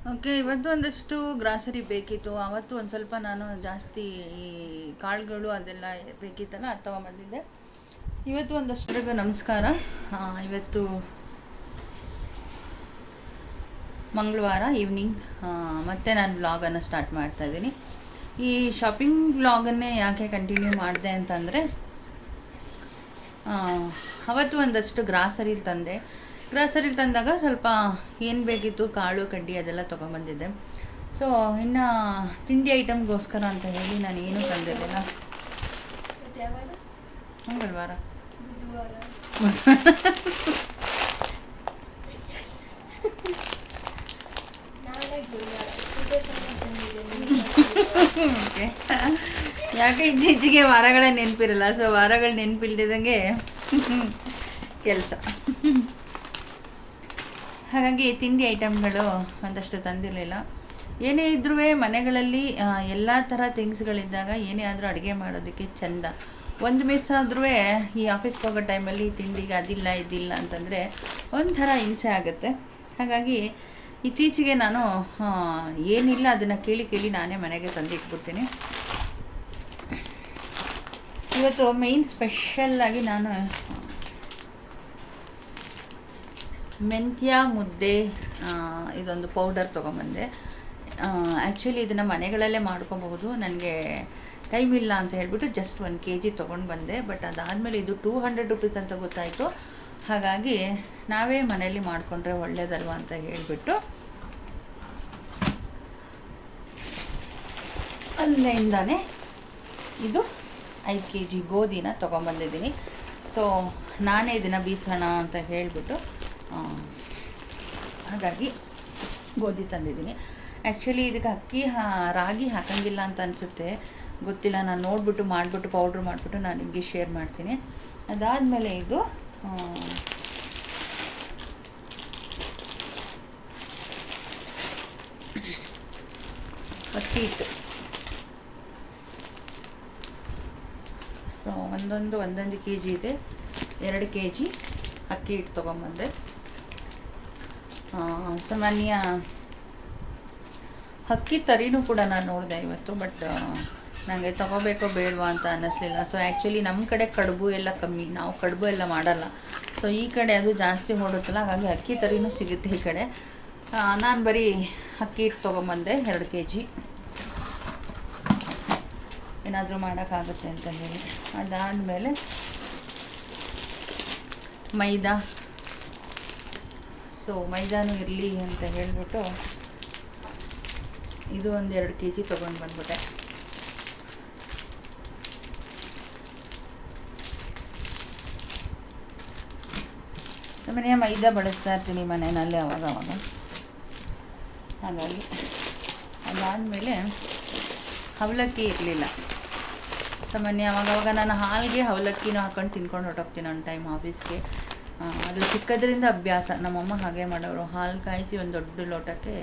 Okay, ಇವತ್ತು ಒಂದಷ್ಟು grocery ಬೇಕಿತ್ತು. ಅವತ್ತು ಒಂದು ಸ್ವಲ್ಪ ನಾನು ಜಾಸ್ತಿ ಈ ಕಾಳುಗಳು ಅದೆಲ್ಲ ಬೇಕಿತ್ತಲ್ಲ, ಅದು ತೊಗೊಂಬಂದಿದ್ದೆ. ಇವತ್ತು ಒಂದಷ್ಟು ನಮಸ್ಕಾರ. ಇವತ್ತು ಮಂಗಳವಾರ ಈವ್ನಿಂಗ್ ಮತ್ತೆ ನಾನು ವ್ಲಾಗನ್ನು ಸ್ಟಾರ್ಟ್ ಮಾಡ್ತಾ ಇದ್ದೀನಿ. ಈ ಶಾಪಿಂಗ್ ವ್ಲಾಗನ್ನೇ ಯಾಕೆ ಕಂಟಿನ್ಯೂ ಮಾಡಿದೆ ಅಂತಂದರೆ, ಅವತ್ತು ಒಂದಷ್ಟು ಗ್ರಾಸರಿ ತಂದಾಗ ಸ್ವಲ್ಪ ಏನು ಬೇಕಿತ್ತು, ಕಾಳು ಕಡ್ಡಿ ಅದೆಲ್ಲ ತೊಗೊಂಬಂದಿದ್ದೆ. ಸೊ ಇನ್ನು ತಿಂಡಿ ಐಟಮ್ಗೋಸ್ಕರ ಅಂತ ಹೇಳಿ ನಾನು ಏನೂ ತಂದಿರಲಿಲ್ಲ. ಮಂಗಳವಾರ ಓಕೆ, ಯಾಕೆ ಇತ್ತೀಚೆಗೆ ವಾರಗಳ ನೆನಪಿರಲ್ಲ. ಸೊ ವಾರಗಳು ನೆನಪಿಲ್ದಿದಂಗೆ ಕೆಲಸ. ಹಾಗಾಗಿ ತಿಂಡಿ ಐಟಮ್ಗಳು ಒಂದಷ್ಟು ತಂದಿರಲಿಲ್ಲ. ಏನೇ ಇದ್ರೂ ಮನೆಗಳಲ್ಲಿ ಎಲ್ಲ ಥರ ಥಿಂಗ್ಸ್ಗಳಿದ್ದಾಗ ಏನೇ ಆದರೂ ಅಡುಗೆ ಮಾಡೋದಕ್ಕೆ ಚೆಂದ. ಒಂದು ಮಿಸ್ ಆದ್ರೂ ಈ ಆಫೀಸ್ಗೆ ಹೋಗೋ ಟೈಮಲ್ಲಿ ತಿಂಡಿಗೆ ಅದಿಲ್ಲ ಇದಿಲ್ಲ ಅಂತಂದರೆ ಒಂಥರ ಹಿಂಸೆ ಆಗುತ್ತೆ. ಹಾಗಾಗಿ ಇತ್ತೀಚೆಗೆ ನಾನು ಏನಿಲ್ಲ ಅದನ್ನು ಕೇಳಿ ನಾನೇ ಮನೆಗೆ ತಂದಿಟ್ಬಿಡ್ತೀನಿ. ಇವತ್ತು ಮೇಯ್ನ್ ಸ್ಪೆಷಲ್ಲಾಗಿ ನಾನು ಮೆಂತ್ಯ ಮುದ್ದೆ ಇದೊಂದು ಪೌಡರ್ ತೊಗೊಂಬಂದೆ. ಆ್ಯಕ್ಚುಲಿ ಇದನ್ನು ಮನೆಗಳಲ್ಲೇ ಮಾಡ್ಕೊಬಹುದು. ನನಗೆ ಟೈಮ್ ಇಲ್ಲ ಅಂತ ಹೇಳಿಬಿಟ್ಟು ಜಸ್ಟ್ 1 kg ತೊಗೊಂಡು ಬಂದೆ. ಬಟ್ ಅದಾದಮೇಲೆ ಇದು 200 ರೂಪೀಸ್ ಅಂತ ಗೊತ್ತಾಯಿತು. ಹಾಗಾಗಿ ನಾವೇ ಮನೆಯಲ್ಲಿ ಮಾಡಿಕೊಂಡ್ರೆ ಒಳ್ಳೆಯದಲ್ವ ಅಂತ ಹೇಳಿಬಿಟ್ಟು ಅಲ್ಲಿಂದಾನೆ ಇದು 5 kg ಗೋಧಿನ ತೊಗೊಂಬಂದಿದ್ದೀನಿ. ಸೊ ನಾನೇ ಇದನ್ನು ಬೀಸೋಣ ಅಂತ ಹೇಳಿಬಿಟ್ಟು ಹಾಗಾಗಿ ಗೋಧಿ ತಂದಿದ್ದೀನಿ. ಆ್ಯಕ್ಚುಲಿ ಇದಕ್ಕೆ ರಾಗಿ ಹಾಕಂಗಿಲ್ಲ ಅಂತ ಅನಿಸುತ್ತೆ, ಗೊತ್ತಿಲ್ಲ. ನಾನು ನೋಡಿಬಿಟ್ಟು ಮಾಡಿಬಿಟ್ಟು ಪೌಡ್ರ್ ಮಾಡಿಬಿಟ್ಟು ನಾನು ನಿಮಗೆ ಶೇರ್ ಮಾಡ್ತೀನಿ. ಅದಾದಮೇಲೆ ಇದು ಅಕ್ಕಿ ಹಿಟ್ಟು. ಸೊ ಒಂದೊಂದು kg ಇದೆ. 2 kg ಅಕ್ಕಿ ಹಿಟ್ಟು ತೊಗೊಂಬಂದೆ. ಸಾಮಾನ್ಯ ಅಕ್ಕಿ ತರಿನೂ ಕೂಡ ನಾನು ನೋಡಿದೆ ಇವತ್ತು. ಬಟ್ ನನಗೆ ತೊಗೋಬೇಕೋ ಬೇಡವಾ ಅಂತ ಅನ್ನಿಸ್ಲಿಲ್ಲ. ಸೊ ಆ್ಯಕ್ಚುಲಿ ನಮ್ಮ ಕಡೆ ಕಡುಬು ಎಲ್ಲ ಕಮ್ಮಿ, ನಾವು ಕಡುಬು ಎಲ್ಲ ಮಾಡಲ್ಲ. ಸೊ ಈ ಕಡೆ ಅದು ಜಾಸ್ತಿ ಓಡುತ್ತಲ್ಲ, ಹಾಗಾಗಿ ಅಕ್ಕಿ ತರಿನೂ ಸಿಗುತ್ತೆ ಈ ಕಡೆ. ನಾನು ಬರೀ ಅಕ್ಕಿ ಹಿಟ್ಟು ತೊಗೊಂಬಂದೆ 2 kg, ಏನಾದರೂ ಮಾಡೋಕ್ಕಾಗುತ್ತೆ ಅಂತ ಹೇಳಿ. ಅದಾದಮೇಲೆ ಮೈದಾ. ಸೊ ಮೈದಾನೂ ಇರಲಿ ಅಂತ ಹೇಳಿಬಿಟ್ಟು ಇದು ಒಂದು 2 kg ತೊಗೊಂಡು ಬಂದ್ಬಿಟ್ಟೆ. ಸಾಮಾನ್ಯ ಮೈದಾ ಬಳಸ್ತಾ ಇರ್ತೀನಿ ಮನೆಯಲ್ಲಿ ಅವಾಗ. ಹಾಗಾಗಿ ಅದಾದಮೇಲೆ ಅವಲಕ್ಕಿ ಇರಲಿಲ್ಲ. ಸಾಮಾನ್ಯ ಅವಾಗವಾಗ ನಾನು ಹಾಲಿಗೆ ಅವಲಕ್ಕಿನೂ ಹಾಕೊಂಡು ತಿನ್ಕೊಂಡು ಹೊರಟೋಗ್ತೀನಿ ಒಂದು ಟೈಮ್ ಆಫೀಸ್ಗೆ. ಅದು ಚಿಕ್ಕದ್ರಿಂದ ಅಭ್ಯಾಸ. ನಮ್ಮಮ್ಮ ಹಾಗೆ ಮಾಡೋರು, ಹಾಲು ಕಾಯಿಸಿ ಒಂದು ದೊಡ್ಡ ಲೋಟಕ್ಕೆ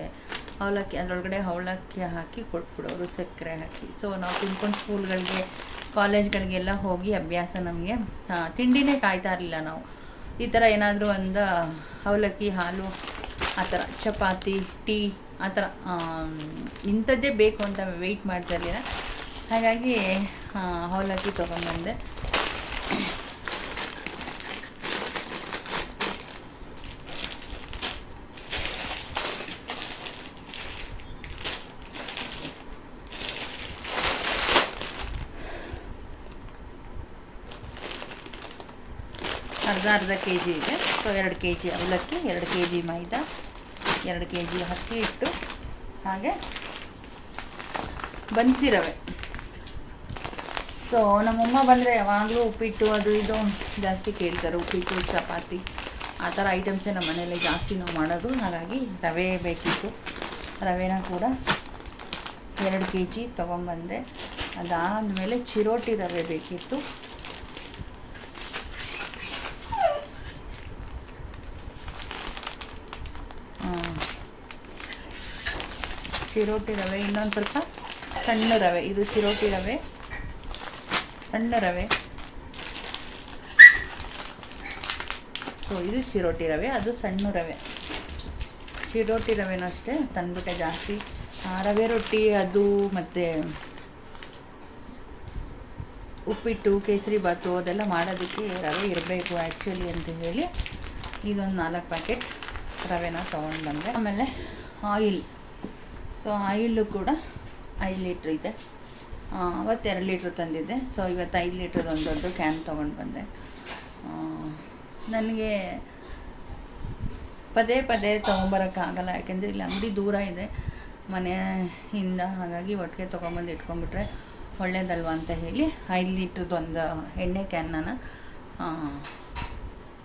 ಅವಲಕ್ಕಿ, ಅದರೊಳಗಡೆ ಅವಲಕ್ಕಿ ಹಾಕಿ ಕೊಟ್ಬಿಡೋರು, ಸಕ್ಕರೆ ಹಾಕಿ. ಸೊ ನಾವು ತಿನ್ಕೊಂಡು ಸ್ಕೂಲ್ಗಳಿಗೆ ಕಾಲೇಜ್ಗಳಿಗೆಲ್ಲ ಹೋಗಿ ಅಭ್ಯಾಸ ನಮಗೆ. ತಿಂಡಿನೇ ಕಾಯ್ತಾ ಇರಲಿಲ್ಲ ನಾವು. ಈ ಥರ ಏನಾದರೂ ಒಂದು ಅವಲಕ್ಕಿ, ಹಾಲು, ಆ ಥರ ಚಪಾತಿ, ಟೀ, ಆ ಥರ ಇಂಥದ್ದೇ ಬೇಕು ಅಂತ ವೆಯ್ಟ್ ಮಾಡ್ತಾ ಇರಲಿಲ್ಲ. ಹಾಗಾಗಿ ಅವಲಕ್ಕಿ ತೊಗೊಂಡ್ಬಂದೆ. ಅರ್ಧ kg ಇದೆ. ಸೊ 2 kg ಅವಲಕ್ಕಿ, 2 kg ಮೈದಾ, 2 kg ಅಕ್ಕಿ ಹಿಟ್ಟು, ಹಾಗೆ ಬನ್ಸಿ ರವೆ. ಸೊ ನಮ್ಮಮ್ಮ ಬಂದರೆ ಯಾವಾಗಲೂ ಉಪ್ಪಿಟ್ಟು ಅದು ಇದು ಜಾಸ್ತಿ ಕೇಳ್ತಾರೆ. ಉಪ್ಪಿಟ್ಟು, ಚಪಾತಿ, ಆ ಥರ ಐಟಮ್ಸೇ ನಮ್ಮ ಮನೇಲಿ ಜಾಸ್ತಿ ನಾವು ಮಾಡೋದು. ಹಾಗಾಗಿ ರವೆ ಬೇಕಿತ್ತು. ರವೆನ ಕೂಡ 2 kg ತೊಗೊಂಬಂದೆ. ಅದಾದಮೇಲೆ ಚಿರೋಟಿ ರವೆ ಬೇಕಿತ್ತು. ಚಿರೋಟಿ ರವೆ, ಇನ್ನೊಂದು ಸ್ವಲ್ಪ ಸಣ್ಣ ರವೆ. ಇದು ಚಿರೋಟಿ ರವೆ, ಸಣ್ಣ ರವೆ. ಸೊ ಇದು ಚಿರೋಟಿ ರವೆ, ಅದು ಸಣ್ಣ ರವೆ. ಚಿರೋಟಿ ರವೆನೂ ಅಷ್ಟೇ ತಂದುಬಿಟ್ಟೆ ಜಾಸ್ತಿ. ರವೆ ರೊಟ್ಟಿ ಅದು ಮತ್ತು ಉಪ್ಪಿಟ್ಟು, ಕೇಸರಿ ಬಾತು ಅದೆಲ್ಲ ಮಾಡೋದಕ್ಕೆ ರವೆ ಇರಬೇಕು ಆ್ಯಕ್ಚುಲಿ ಅಂತ ಹೇಳಿ ಇದೊಂದು 4 ಪ್ಯಾಕೆಟ್ ರವೆನ ತೊಗೊಂಡು ಬಂದೆ. ಆಮೇಲೆ ಆಯಿಲ್, ಸೊ ಆಯಿಲು ಕೂಡ 5 ಲೀಟ್ರ್ ಇದೆ. ಅವತ್ತು 2 ಲೀಟ್ರ್ ತಂದಿದ್ದೆ. ಸೊ ಇವತ್ತು 5 ಲೀಟ್ರದ್ದು ಒಂದು ದೊಡ್ಡ ಕ್ಯಾನ್ ತೊಗೊಂಡು ಬಂದೆ. ನನಗೆ ಪದೇ ಪದೇ ತೊಗೊಂಬರೋಕ್ಕಾಗಲ್ಲ, ಯಾಕೆಂದರೆ ಇಲ್ಲಿ ಅಂಗಡಿ ದೂರ ಇದೆ ಮನೆಯಿಂದ. ಹಾಗಾಗಿ ಒಟ್ಟಿಗೆ ತೊಗೊಂಬಂದು ಇಟ್ಕೊಂಡ್ಬಿಟ್ರೆ ಒಳ್ಳೇದಲ್ವ ಅಂತ ಹೇಳಿ 5 ಲೀಟ್ರದ್ದು ಒಂದು ಎಣ್ಣೆ ಕ್ಯಾನನ್ನು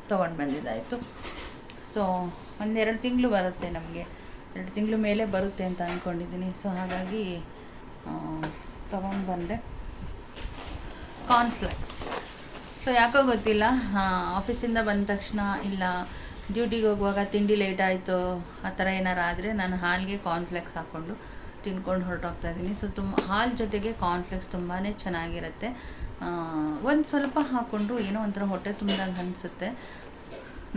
ತೊಗೊಂಡು ಬಂದಿದ್ದಾಯಿತು. ಸೊ 1-2 ತಿಂಗಳು ಬರುತ್ತೆ, ನಮಗೆ 2 ತಿಂಗಳು ಮೇಲೆ ಬರುತ್ತೆ ಅಂತ ಅಂದ್ಕೊಂಡಿದ್ದೀನಿ. ಸೊ ಹಾಗಾಗಿ ತೊಗೊಂಡು ಬಂದೆ. ಕಾರ್ನ್ಫ್ಲೆಕ್ಸ್, ಸೊ ಯಾಕೋ ಗೊತ್ತಿಲ್ಲ, ಆಫೀಸಿಂದ ಬಂದ ತಕ್ಷಣ ಇಲ್ಲ ಡ್ಯೂಟಿಗೆ ಹೋಗುವಾಗ ತಿಂಡಿ ಲೇಟ್ ಆಯಿತು ಆ ಥರ ಏನಾರು ಆದರೆ ನಾನು ಹಾಲಿಗೆ ಕಾರ್ನ್ಫ್ಲೆಕ್ಸ್ ಹಾಕ್ಕೊಂಡು ತಿನ್ಕೊಂಡು ಹೊರಟೋಗ್ತಾಯಿದ್ದೀನಿ. ಸೊ ಹಾಲು ಜೊತೆಗೆ ಕಾರ್ನ್ಫ್ಲೆಕ್ಸ್ ತುಂಬಾ ಚೆನ್ನಾಗಿರುತ್ತೆ. ಒಂದು ಸ್ವಲ್ಪ ಹಾಕ್ಕೊಂಡ್ರು ಏನೋ ಒಂಥರ ಹೊಟ್ಟೆ ತುಂಬಿದಂಗೆ ಅನಿಸುತ್ತೆ.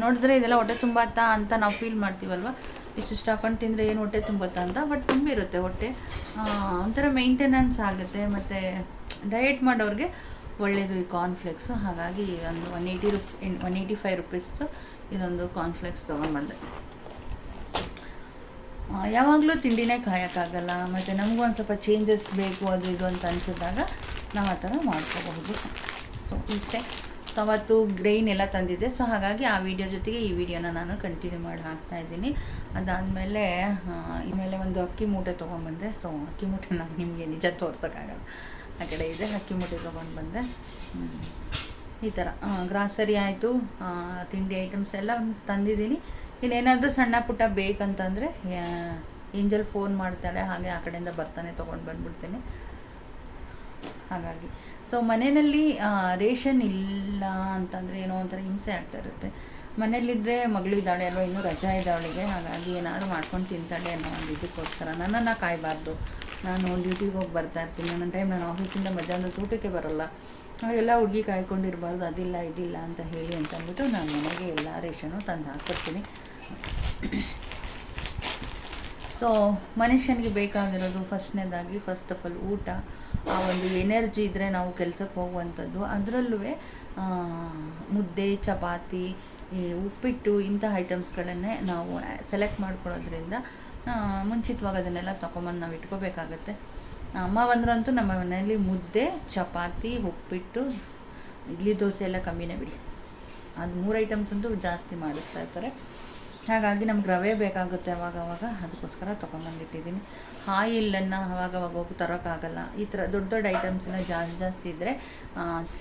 ನೋಡಿದ್ರೆ ಇದೆಲ್ಲ ಹೊಟ್ಟೆ ತುಂಬತ್ತಾ ಅಂತ ನಾವು ಫೀಲ್ ಮಾಡ್ತೀವಲ್ವ, ಇಷ್ಟಿಷ್ಟು ಹಾಕೊಂಡು ತಿಂದರೆ ಏನು ಹೊಟ್ಟೆ ತುಂಬುತ್ತಾ ಅಂತ. ಬಟ್ ತುಂಬಿರುತ್ತೆ ಹೊಟ್ಟೆ, ಒಂಥರ ಮೇಂಟೆನೆನ್ಸ್ ಆಗುತ್ತೆ. ಮತ್ತು ಡಯಟ್ ಮಾಡೋರಿಗೆ ಒಳ್ಳೆಯದು ಈ ಕಾರ್ನ್ಫ್ಲೆಕ್ಸು. ಹಾಗಾಗಿ ಒಂದು 185 ರುಪೀಸ್ದು ಇದೊಂದು ಕಾರ್ನ್ಫ್ಲೆಕ್ಸ್ ತೊಗೊಂಡ್ಬಂದೆ. ಯಾವಾಗಲೂ ತಿಂಡಿನೇ ಕಾಯೋಕ್ಕಾಗಲ್ಲ, ಮತ್ತು ನಮಗೂ ಒಂದು ಸ್ವಲ್ಪ ಚೇಂಜಸ್ ಬೇಕು ಅದು ಇದು ಅಂತ ಅನಿಸಿದಾಗ ನಾವು ಆ ಥರ ಮಾಡ್ಕೋಬಹುದು. ಸೊ ಇಷ್ಟೇ. ಸೊ ಅವತ್ತು ಗ್ರೈನ್ ಎಲ್ಲ ತಂದಿದ್ದೆ. ಸೊ ಹಾಗಾಗಿ ಆ ವಿಡಿಯೋ ಜೊತೆಗೆ ಈ ವಿಡಿಯೋನ ನಾನು ಕಂಟಿನ್ಯೂ ಮಾಡಿ ಹಾಕ್ತಾಯಿದ್ದೀನಿ. ಅದಾದಮೇಲೆ ಆಮೇಲೆ ಒಂದು ಅಕ್ಕಿ ಮೂಟೆ ತೊಗೊಂಡ್ಬಂದೆ. ಸೊ ಅಕ್ಕಿ ಮೂಟೆ ನಾನು ನಿಮಗೆ ನಿಜ ತೋರ್ಸೋಕ್ಕಾಗಲ್ಲ, ಆ ಕಡೆ ಇದೆ. ಅಕ್ಕಿ ಮೂಟೆ ತೊಗೊಂಡು ಬಂದೆ. ಈ ಥರ ಗ್ರಾಸರಿ ಆಯಿತು, ತಿಂಡಿ ಐಟಮ್ಸ್ ಎಲ್ಲ ತಂದಿದ್ದೀನಿ. ಇನ್ನೇನಾದರೂ ಸಣ್ಣ ಪುಟ್ಟ ಬೇಕಂತಂದರೆ ಏಂಜಲ್ ಫೋನ್ ಮಾಡ್ತಾಳೆ, ಹಾಗೆ ಆ ಕಡೆಯಿಂದ ಬರ್ತಾನೆ ತೊಗೊಂಡು ಬಂದುಬಿಡ್ತೀನಿ. ಹಾಗಾಗಿ ಸೊ ಮನೆಯಲ್ಲಿ ರೇಷನ್ ಇಲ್ಲ ಅಂತಂದರೆ ಏನೋ ಒಂಥರ ಹಿಂಸೆ ಆಗ್ತಾ ಇರುತ್ತೆ. ಮನೇಲಿದ್ದರೆ ಮಗಳಿದ್ದಾಳೆ ಅಲ್ವ, ಇನ್ನೂ ರಜಾ ಇದೆ ಅವಳಿಗೆ, ಹಾಗಾಗಿ ಏನಾದರೂ ಮಾಡ್ಕೊಂಡು ತಿಂತಾಳೆ ಅನ್ನೋ ಒಂದು ಇದಕ್ಕೋಸ್ಕರ ನನ್ನನ್ನು ಕಾಯಬಾರ್ದು. ನಾನು ಡ್ಯೂಟಿಗೆ ಹೋಗಿ ಬರ್ತಾಯಿರ್ತೀನಿ, ನನ್ನ ಟೈಮ್ ನಾನು ಆಫೀಸಿಂದ ಮಧ್ಯಾಹ್ನದ ಊಟಕ್ಕೆ ಬರೋಲ್ಲ, ಎಲ್ಲ ಹುಡುಗಿ ಕಾಯ್ಕೊಂಡಿರ್ಬಾರ್ದು, ಅದಿಲ್ಲ ಇದಿಲ್ಲ ಅಂತ ಹೇಳಿ ಅಂತಂದ್ಬಿಟ್ಟು ನಾನು ಮನೆಗೆ ಎಲ್ಲ ರೇಷನು ತಂದು ಹಾಕ್ಕೊಡ್ತೀನಿ. ಸೊ ಮನುಷ್ಯನಿಗೆ ಬೇಕಾಗಿರೋದು ಫಸ್ಟ್ನೇದಾಗಿ ಫಸ್ಟ್ ಆಫ್ ಆಲ್ ಊಟ, ಆ ಒಂದು ಎನರ್ಜಿ ಇದ್ದರೆ ನಾವು ಕೆಲಸಕ್ಕೆ ಹೋಗುವಂಥದ್ದು. ಅದರಲ್ಲೂ ಮುದ್ದೆ, ಚಪಾತಿ, ಈ ಉಪ್ಪಿಟ್ಟು ಇಂಥ ಐಟಮ್ಸ್ಗಳನ್ನೇ ನಾವು ಸೆಲೆಕ್ಟ್ ಮಾಡ್ಕೊಳ್ಳೋದ್ರಿಂದ ಮುಂಚಿತವಾಗಿ ಅದನ್ನೆಲ್ಲ ತೊಗೊಂಬಂದು ನಾವು ಇಟ್ಕೋಬೇಕಾಗತ್ತೆ. ಅಮ್ಮ ಬಂದ್ರಂತೂ ನಮ್ಮ ಮನೆಯಲ್ಲಿ ಮುದ್ದೆ, ಚಪಾತಿ, ಉಪ್ಪಿಟ್ಟು, ಇಡ್ಲಿ, ದೋಸೆ ಎಲ್ಲ ಕಮ್ಮಿನೇ ಬಿಡಿ, ಅದು 3 ಐಟಮ್ಸ್ ಅಂತೂ ಜಾಸ್ತಿ ಮಾಡಿಸ್ತಾ ಇರ್ತಾರೆ. ಹಾಗಾಗಿ ನಮ್ಗೆ ರವೆ ಬೇಕಾಗುತ್ತೆ ಅವಾಗವಾಗ, ಅದಕ್ಕೋಸ್ಕರ ತೊಗೊಂಬಂದಿಟ್ಟಿದ್ದೀನಿ. ಆಯಿಲನ್ನು ಅವಾಗವಾಗ ಹೋಗಿ ತರೋಕ್ಕಾಗಲ್ಲ. ಈ ಥರ ದೊಡ್ಡ ದೊಡ್ಡ ಐಟಮ್ಸೆಲ್ಲ ಜಾಸ್ತಿ ಇದ್ದರೆ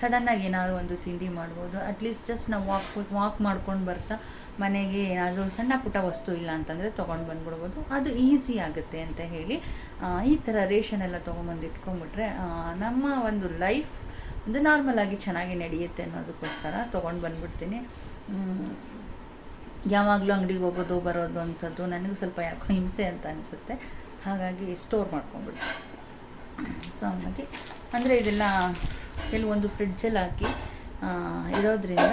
ಸಡನ್ನಾಗಿ ಏನಾದರೂ ಒಂದು ತಿಂಡಿ ಮಾಡ್ಬೋದು. ಅಟ್ಲೀಸ್ಟ್ ಜಸ್ಟ್ ನಾವು ವಾಕ್ ಮಾಡ್ಕೊಂಡು ಬರ್ತಾ ಮನೆಗೆ ಏನಾದರೂ ಸಣ್ಣ ಪುಟ್ಟ ವಸ್ತು ಇಲ್ಲ ಅಂತಂದರೆ ತೊಗೊಂಡು ಬಂದ್ಬಿಡ್ಬೋದು. ಅದು ಈಸಿ ಆಗುತ್ತೆ ಅಂತ ಹೇಳಿ ಈ ಥರ ರೇಷನ್ ಎಲ್ಲ ತೊಗೊಂಬಂದು ಇಟ್ಕೊಂಡ್ಬಿಟ್ರೆ ನಮ್ಮ ಒಂದು ಲೈಫ್ ಒಂದು ನಾರ್ಮಲಾಗಿ ಚೆನ್ನಾಗಿ ನಡೆಯುತ್ತೆ ಅನ್ನೋದಕ್ಕೋಸ್ಕರ ತೊಗೊಂಡು ಬಂದುಬಿಡ್ತೀನಿ. ಯಾವಾಗಲೂ ಅಂಗಡಿಗೆ ಹೋಗೋದು ಬರೋದು ಅಂಥದ್ದು ನನಗೂ ಸ್ವಲ್ಪ ಯಾಕೋ ಹಿಂಸೆ ಅಂತ ಅನಿಸುತ್ತೆ. ಹಾಗಾಗಿ ಸ್ಟೋರ್ ಮಾಡ್ಕೊಂಡ್ಬಿಡ್ತೀನಿ. ಸೊ ಹಾಗಾಗಿ ಅಂದರೆ ಇದೆಲ್ಲ ಕೆಲವೊಂದು ಫ್ರಿಡ್ಜಲ್ಲಿ ಹಾಕಿ ಇರೋದ್ರಿಂದ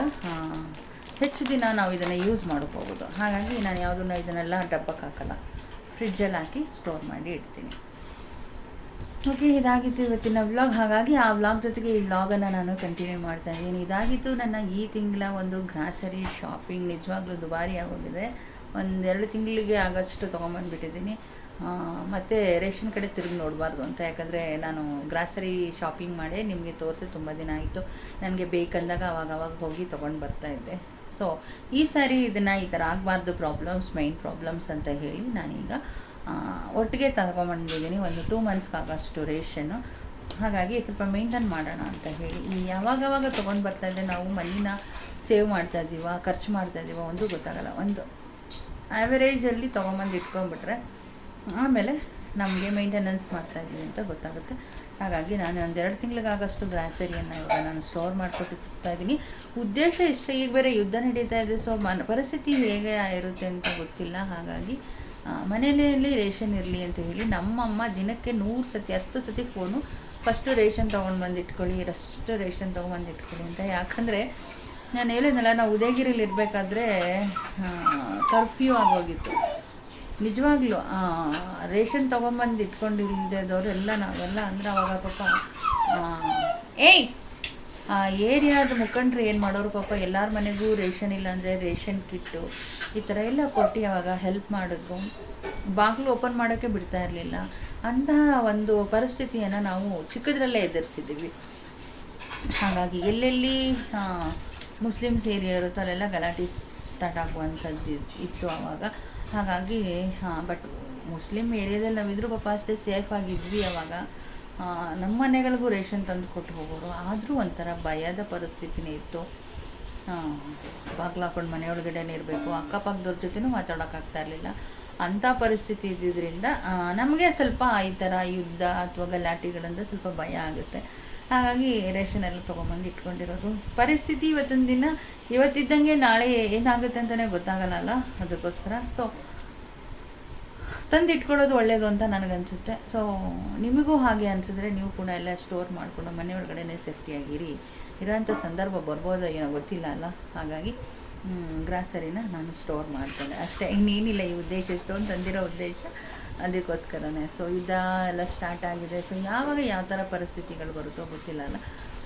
ಹೆಚ್ಚು ದಿನ ನಾವು ಇದನ್ನು ಯೂಸ್ ಮಾಡ್ಕೋಬೋದು. ಹಾಗಾಗಿ ನಾನು ಯಾವುದನ್ನು ಇದನ್ನೆಲ್ಲ ಡಬ್ಬಕ್ಕೆ ಹಾಕಲ್ಲ, ಫ್ರಿಡ್ಜಲ್ಲಿ ಹಾಕಿ ಸ್ಟೋರ್ ಮಾಡಿ ಇಡ್ತೀನಿ. ಓಕೆ, ಇದಾಗಿತ್ತು ಇವತ್ತಿನ ವ್ಲಾಗ್. ಹಾಗಾಗಿ ಆ ವ್ಲಾಗ್ ಜೊತೆಗೆ ಈ ವ್ಲಾಗನ್ನು ನಾನು ಕಂಟಿನ್ಯೂ ಮಾಡ್ತಾಯಿದ್ದೀನಿ. ಇದಾಗಿತ್ತು ನನ್ನ ಈ ತಿಂಗಳ ಒಂದು ಗ್ರಾಸರಿ ಶಾಪಿಂಗ್. ನಿಜವಾಗ್ಲೂ ದುಬಾರಿ ಆಗೋಗಿದೆ. 1-2 ತಿಂಗಳಿಗೆ ಆಗಷ್ಟು ತೊಗೊಂಬಂದುಬಿಟ್ಟಿದ್ದೀನಿ. ಮತ್ತು ರೇಷನ್ ಕಡೆ ತಿರುಗಿ ನೋಡಬಾರ್ದು ಅಂತ, ಯಾಕಂದರೆ ನಾನು ಗ್ರಾಸರಿ ಶಾಪಿಂಗ್ ಮಾಡಿ ನಿಮಗೆ ತೋರಿಸಿ ತುಂಬ ದಿನ ಆಯಿತು. ನನಗೆ ಬೇಕಂದಾಗ ಅವಾಗವಾಗ ಹೋಗಿ ತೊಗೊಂಡು ಬರ್ತಾಯಿದ್ದೆ. ಸೊ ಈ ಸಾರಿ ಇದನ್ನು ಈ ಥರ ಆಗಬಾರ್ದು, ಮೈನ್ ಪ್ರಾಬ್ಲಮ್ಸ್ ಅಂತ ಹೇಳಿ ನಾನೀಗ ಒಟ್ಟಿಗೆ ತಗೊಂಬಂದಿದ್ದೀನಿ. ಒಂದು 2 ಮಂತ್ಸ್ಗಾಗಷ್ಟು ರೇಷನ್ನು. ಹಾಗಾಗಿ ಸ್ವಲ್ಪ ಮೇಂಟೈನ್ ಮಾಡೋಣ ಅಂತ ಹೇಳಿ ಯಾವಾಗವಾಗ ತೊಗೊಂಡು ಬರ್ತಾಯಿದ್ದೆ. ನಾವು ಮನಿನ ಸೇವ್ ಮಾಡ್ತಾಯಿದ್ದೀವ, ಖರ್ಚು ಮಾಡ್ತಾಯಿದ್ದೀವ ಒಂದು ಗೊತ್ತಾಗಲ್ಲ. ಒಂದು ಆ್ಯಾವರೇಜಲ್ಲಿ ತೊಗೊಂಬಂದು ಇಟ್ಕೊಂಡ್ಬಿಟ್ರೆ ಆಮೇಲೆ ನಮಗೆ ಮೇಂಟೆನೆನ್ಸ್ ಮಾಡ್ತಾಯಿದ್ದೀವಿ ಅಂತ ಗೊತ್ತಾಗುತ್ತೆ. ಹಾಗಾಗಿ ನಾನು 1-2 ತಿಂಗಳಿಗಾಗಷ್ಟು ಗ್ರಾಸರಿಯನ್ನು ಇವಾಗ ನಾನು ಸ್ಟೋರ್ ಮಾಡ್ಕೊಟ್ಟಿರ್ತಾಯಿದ್ದೀನಿ. ಉದ್ದೇಶ ಇಷ್ಟೇ. ಈಗ ಬೇರೆ ಯುದ್ಧ ನಡೀತಾ ಇದೆ. ಸೊ ಪರಿಸ್ಥಿತಿ ಹೇಗೆ ಇರುತ್ತೆ ಅಂತ ಗೊತ್ತಿಲ್ಲ. ಹಾಗಾಗಿ ಮನೆಯಲ್ಲಿ ರೇಷನ್ ಇರಲಿ ಅಂತ ಹೇಳಿ ನಮ್ಮಮ್ಮ ದಿನಕ್ಕೆ 100 ಸತಿ 10 ಸತಿ ಫೋನು, ಫಸ್ಟು ರೇಷನ್ ತೊಗೊಂಡು ಬಂದು ಇಟ್ಕೊಳ್ಳಿ, ರೇಷನ್ ತೊಗೊಂಬಂದು ಇಟ್ಕೊಳ್ಳಿ ಅಂತ. ಯಾಕಂದರೆ ನಾನು ಹೇಳಿದ್ನಲ್ಲ, ನಾವು ಉದಯಗಿರಿಲಿ ಇರಬೇಕಾದ್ರೆ ಕರ್ಫ್ಯೂ ಆಗೋಗಿತ್ತು. ನಿಜವಾಗ್ಲೂ ರೇಷನ್ ತೊಗೊಂಬಂದು ಇಟ್ಕೊಂಡಿಲ್ದವರು ಎಲ್ಲ ನಾವೆಲ್ಲ ಅಂದರೆ ಅವಾಗ ಪಾಪ ಏಯ್ ಆ ಏರಿಯಾದ ಮುಖಂಡ್ರು ಏನು ಮಾಡೋರು ಪಾಪ ಎಲ್ಲರ ಮನೆಗೂ ರೇಷನ್ ಇಲ್ಲಾಂದರೆ ರೇಷನ್ ಕಿಟ್ಟು ಈ ಥರ ಎಲ್ಲ ಕೊಟ್ಟು ಅವಾಗ ಹೆಲ್ಪ್ ಮಾಡಿದ್ರು. ಬಾಗಿಲು ಓಪನ್ ಮಾಡೋಕ್ಕೆ ಬಿಡ್ತಾ ಇರಲಿಲ್ಲ. ಅಂತಹ ಒಂದು ಪರಿಸ್ಥಿತಿಯನ್ನು ನಾವು ಚಿಕ್ಕದ್ರಲ್ಲೇ ಎದುರಿಸಿದ್ದೀವಿ. ಹಾಗಾಗಿ ಎಲ್ಲೆಲ್ಲಿ ಮುಸ್ಲಿಮ್ಸ್ ಏರಿಯಾ ಇರುತ್ತೋ ಅಲ್ಲೆಲ್ಲ ಗಲಾಟೆ ಸ್ಟಾರ್ಟ್ ಆಗುವಂಥದ್ದು ಇತ್ತು ಆವಾಗ. ಹಾಗಾಗಿ ಬಟ್ ಮುಸ್ಲಿಮ್ ಏರಿಯಾದಲ್ಲಿ ನಾವಿದ್ರೂ ಪಾಪ ಅಷ್ಟೇ ಸೇಫ್ ಆಗಿದ್ವಿ. ಅವಾಗ ನಮ್ಮ ಮನೆಗಳಿಗೂ ರೇಷನ್ ತಂದು ಕೊಟ್ಟು ಹೋಗೋರು. ಆದರೂ ಒಂಥರ ಭಯದ ಪರಿಸ್ಥಿತಿನೇ ಇತ್ತು. ಬಾಗಿಲು ಹಾಕೊಂಡು ಮನೆಯೊಳಗಡೆನೇ ಇರಬೇಕು, ಅಕ್ಕಪಕ್ಕದವ್ರ ಜೊತೆನೂ ಮಾತಾಡೋಕ್ಕಾಗ್ತಾ ಇರಲಿಲ್ಲ. ಅಂಥ ಪರಿಸ್ಥಿತಿ ಇದ್ದಿದ್ದರಿಂದ ನಮಗೆ ಸ್ವಲ್ಪ ಈ ಥರ ಯುದ್ಧ ಅಥವಾ ಗಲಾಟೆಗಳಿಂದ ಸ್ವಲ್ಪ ಭಯ ಆಗುತ್ತೆ. ಹಾಗಾಗಿ ರೇಷನ್ ಎಲ್ಲ ತೊಗೊಂಬಂದು ಇಟ್ಕೊಂಡಿರೋದು. ಪರಿಸ್ಥಿತಿ ಇವತ್ತಿನ ದಿನ ಇವತ್ತಿದ್ದಂಗೆ ನಾಳೆ ಏನಾಗುತ್ತೆ ಅಂತಲೇ ಗೊತ್ತಾಗಲ್ಲ. ಅದಕ್ಕೋಸ್ಕರ ತಂದು ಇಟ್ಕೊಳ್ಳೋದು ಒಳ್ಳೆಯದು ಅಂತ ನನಗನ್ಸುತ್ತೆ. ನಿಮಗೂ ಹಾಗೆ ಅನಿಸಿದ್ರೆ ನೀವು ಕೂಡ ಎಲ್ಲ ಸ್ಟೋರ್ ಮಾಡಿಕೊಂಡು ಮನೆ ಒಳಗಡೆ ಸೇಫ್ಟಿಯಾಗಿರಿ. ಇರೋಂಥ ಸಂದರ್ಭ ಬರ್ಬೋದೋ ಏನೋ ಗೊತ್ತಿಲ್ಲ ಅಲ್ಲ. ಹಾಗಾಗಿ ಗ್ರಾಸರಿನ ನಾನು ಸ್ಟೋರ್ ಮಾಡ್ತೇನೆ ಅಷ್ಟೇ, ಇನ್ನೇನಿಲ್ಲ. ಈ ಉದ್ದೇಶ ಇಷ್ಟೊಂದು ತಂದಿರೋ ಉದ್ದೇಶ ಅದಕ್ಕೋಸ್ಕರನೇ. ಎಲ್ಲ ಸ್ಟಾರ್ಟ್ ಆಗಿದೆ. ಯಾವಾಗ ಯಾವ ಥರ ಪರಿಸ್ಥಿತಿಗಳು ಬರುತ್ತೋ ಗೊತ್ತಿಲ್ಲ ಅಲ್ಲ.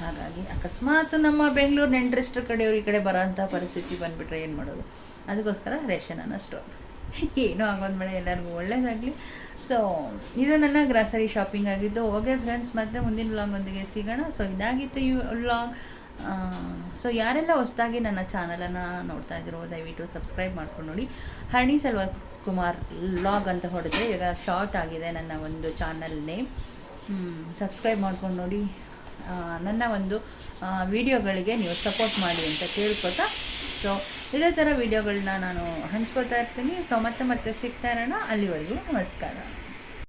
ಹಾಗಾಗಿ ಅಕಸ್ಮಾತ್ ನಮ್ಮ ಬೆಂಗಳೂರು ನೆಂಟ್ರಿಸ್ಟ್ರ ಕಡೆಯವ್ರು ಈ ಕಡೆ ಬರೋಂಥ ಪರಿಸ್ಥಿತಿ ಬಂದುಬಿಟ್ರೆ ಏನು ಮಾಡೋದು? ಅದಕ್ಕೋಸ್ಕರ ರೇಷನನ್ನು ಸ್ಟೋರ್ ಏನೋ ಆಗೋದು ಬೇಡ, ಎಲ್ಲರಿಗೂ ಒಳ್ಳೆಯದಾಗಲಿ. ಇದು ನನ್ನ ಗ್ರಾಸರಿ ಶಾಪಿಂಗ್ ಆಗಿದ್ದು. ಓಕೆ ಫ್ರೆಂಡ್ಸ್, ಮತ್ತೆ ಮುಂದಿನ ವ್ಲಾಗೊಂದಿಗೆ ಸಿಗೋಣ. ಇದಾಗಿತ್ತು ಈ ವ್ಲಾಗ್. ಯಾರೆಲ್ಲ ಹೊಸದಾಗಿ ನನ್ನ ಚಾನಲನ್ನು ನೋಡ್ತಾ ಇದ್ರು ದಯವಿಟ್ಟು ಸಬ್ಸ್ಕ್ರೈಬ್ ಮಾಡ್ಕೊಂಡು ನೋಡಿ. ಹರ್ಣಿ ಸೆಲ್ವಕುಮಾರ್ ವ್ಲಾಗ್ ಅಂತ ಹೊಡೆದ್ರೆ ಈಗ ಶಾರ್ಟ್ ಆಗಿದೆ ನನ್ನ ಒಂದು ಚಾನಲ್ ನೇಮ್. ಸಬ್ಸ್ಕ್ರೈಬ್ ಮಾಡ್ಕೊಂಡು ನೋಡಿ. ನನ್ನ ಒಂದು ವಿಡಿಯೋಗಳಿಗೆ ನೀವು ಸಪೋರ್ಟ್ ಮಾಡಿ ಅಂತ ಕೇಳ್ಕೊತಾ ಇದೇ ಥರ ವಿಡಿಯೋಗಳನ್ನ ನಾನು ಹಂಚ್ಕೋತಾ ಇರ್ತೀನಿ. ಮತ್ತೆ ಸಿಗ್ತಾ ಇರೋಣ. ಅಲ್ಲಿವರೆಗೂ ನಮಸ್ಕಾರ.